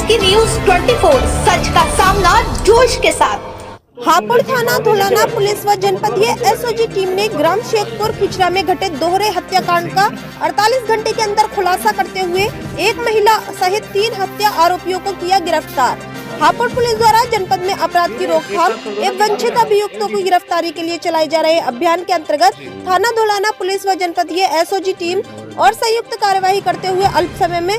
की न्यूज 24 सच का सामना जोश के साथ। हापुड़ थाना धोलाना पुलिस व जनपदीय एसओजी टीम ने ग्राम शेखपुर खिचरा में घटे दोहरे हत्याकांड का 48 घंटे के अंदर खुलासा करते हुए एक महिला सहित 3 हत्या आरोपियों को किया गिरफ्तार। हापुड़ पुलिस द्वारा जनपद में अपराध की रोकथाम एवं वंचित अभियुक्तों की गिरफ्तारी के लिए चलाए जा रहे अभियान के अंतर्गत थाना धोलाना पुलिस व जनपदीय एसओजी टीम और संयुक्त कार्यवाही करते हुए अल्प समय में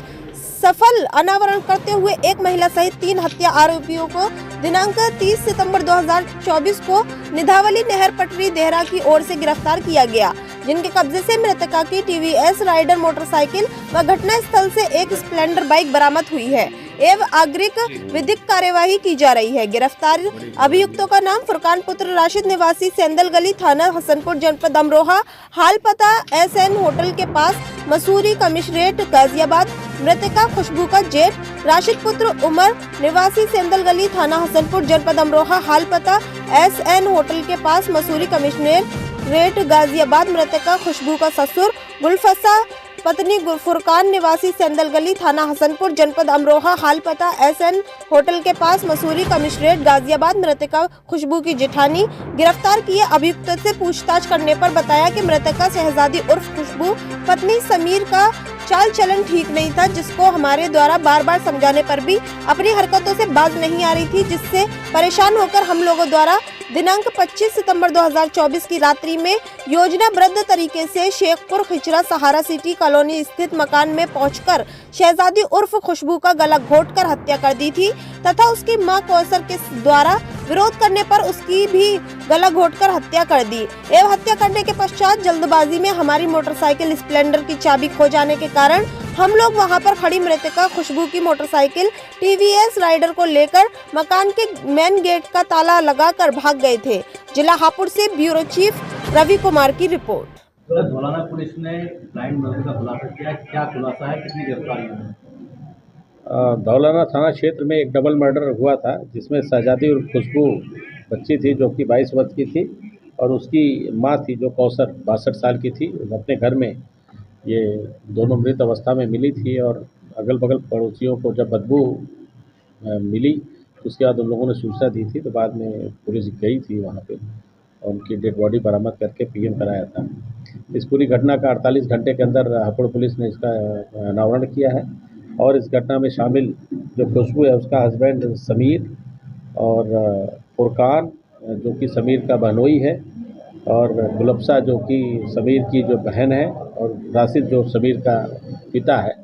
सफल अनावरण करते हुए एक महिला सहित 3 हत्या आरोपियों को दिनांक 30 सितंबर 2024 को निधावली नहर पटरी देहरा की ओर से गिरफ्तार किया गया, जिनके कब्जे से मृतका की टीवीएस राइडर मोटरसाइकिल व घटना स्थल से एक स्प्लेंडर बाइक बरामद हुई है एवं अग्रिम विधिक कार्यवाही की जा रही है। गिरफ्तार अभियुक्तों का नाम फुरकान पुत्र राशिद निवासी सेंदल गली थाना हसनपुर जनपद अमरोहा, हाल पता SN होटल के पास मसूरी कमिश्नरेट गाजियाबाद, मृतका खुशबू का जेठ राशिद पुत्र उमर निवासी सेंदल गली थाना हसनपुर जनपद अमरोहा, हाल पता SN होटल के पास मसूरी कमिश्नरेट गाजियाबाद, मृतका खुशबू का ससुर गुलफसा पत्नी फुरकान निवासी सेंदल गली थाना हसनपुर जनपद अमरोहा, हाल पता SN होटल के पास मसूरी कमिश्नरेट गाजियाबाद, मृतका खुशबू की जेठानी। गिरफ्तार किए अभियुक्त से पूछताछ करने पर बताया कि मृतका शहजादी उर्फ खुशबू पत्नी समीर का चाल चलन ठीक नहीं था, जिसको हमारे द्वारा बार बार समझाने पर भी अपनी हरकतों से बाज नहीं आ रही थी, जिससे परेशान होकर हम लोगों द्वारा दिनांक 25 सितंबर 2024 की रात्रि में योजनाबद्ध तरीके से शेखपुर खिचरा सहारा सिटी कॉलोनी स्थित मकान में पहुंचकर शहजादी उर्फ खुशबू का गला घोंटकर हत्या कर दी थी तथा उसकी मां कौसर के द्वारा विरोध करने पर उसकी भी गला घोंटकर हत्या कर दी एवं हत्या करने के पश्चात जल्दबाजी में हमारी मोटरसाइकिल स्प्लेंडर की चाबी खो जाने के कारण हम लोग वहां पर खड़ी मृतका खुशबू की मोटरसाइकिल टीवीएस राइडर को लेकर मकान के मेन गेट का ताला लगाकर भाग गए थे। जिला हापुड़ से ब्यूरो चीफ रवि कुमार की रिपोर्ट। धोलाना पुलिस ने ब्लाइंड मर्डर का खुलासा किया, क्या खुलासा है, कितनी गिरफ्तारी हुई? धौलाना थाना क्षेत्र में एक डबल मर्डर हुआ था, जिसमें शहजादी और खुशबू बच्ची थी जो कि 22 वर्ष की थी और उसकी मां थी जो कौसर 62 साल की थी। अपने घर में ये दोनों मृत अवस्था में मिली थी और अगल बगल पड़ोसियों को जब बदबू मिली तो उसके बाद उन लोगों ने सूचना दी थी, तो बाद में पुलिस गई थी वहाँ पे और उनकी डेड बॉडी बरामद करके PM कराया था। इस पूरी घटना का 48 घंटे के अंदर हापुड़ पुलिस ने इसका अनावरण किया है और इस घटना में शामिल जो खुशबू है उसका हस्बैंड समीर और फुरकान जो कि समीर का बहनोई है और गुलफसा जो कि समीर की जो बहन है और राशिद जो समीर का पिता है,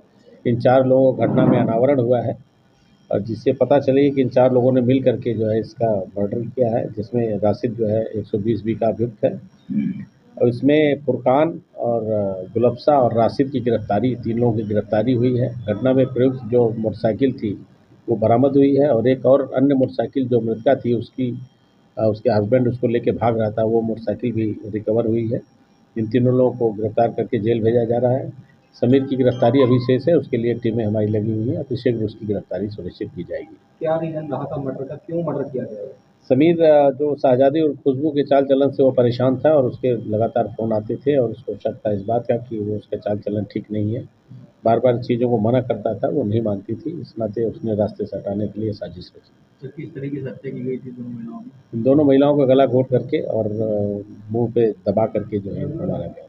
इन 4 लोगों का घटना में अनावरण हुआ है और जिससे पता चले कि इन 4 लोगों ने मिल करके जो है इसका मर्डर किया है, जिसमें राशिद जो है 120B का अभियुक्त है और इसमें फुरकान और गुलफसा और राशिद की गिरफ्तारी, 3 लोगों की गिरफ्तारी हुई है। घटना में प्रयुक्त जो मोटरसाइकिल थी वो बरामद हुई है और एक और अन्य मोटरसाइकिल जो मृतका थी उसके हस्बैंड उसको लेके भाग रहा था, वो मोटरसाइकिल भी रिकवर हुई है। इन तीनों लोगों को गिरफ्तार करके जेल भेजा जा रहा है। समीर की गिरफ्तारी अभी शेष है, उसके लिए टीमें हमारी लगी हुई हैं, अति शीघ्र उसकी गिरफ्तारी सुनिश्चित की जाएगी। क्या रीजन रहा था मर्डर का, क्यों मर्डर किया गया? समीर जो शहजादी और खुशबू के चाल चलन से वो परेशान था और उसके लगातार फ़ोन आते थे और उसको शक था इस बात का कि वो उसका चाल चलन ठीक नहीं है, बार बार चीज़ों को मना करता था, वो नहीं मानती थी, इस नाते उसने रास्ते से हटाने के लिए साजिश रची। तो किस तरीके से हत्या की गई थी दोनों महिलाओं का गला घोंट करके और मुंह पे दबा करके जो है मारा गया।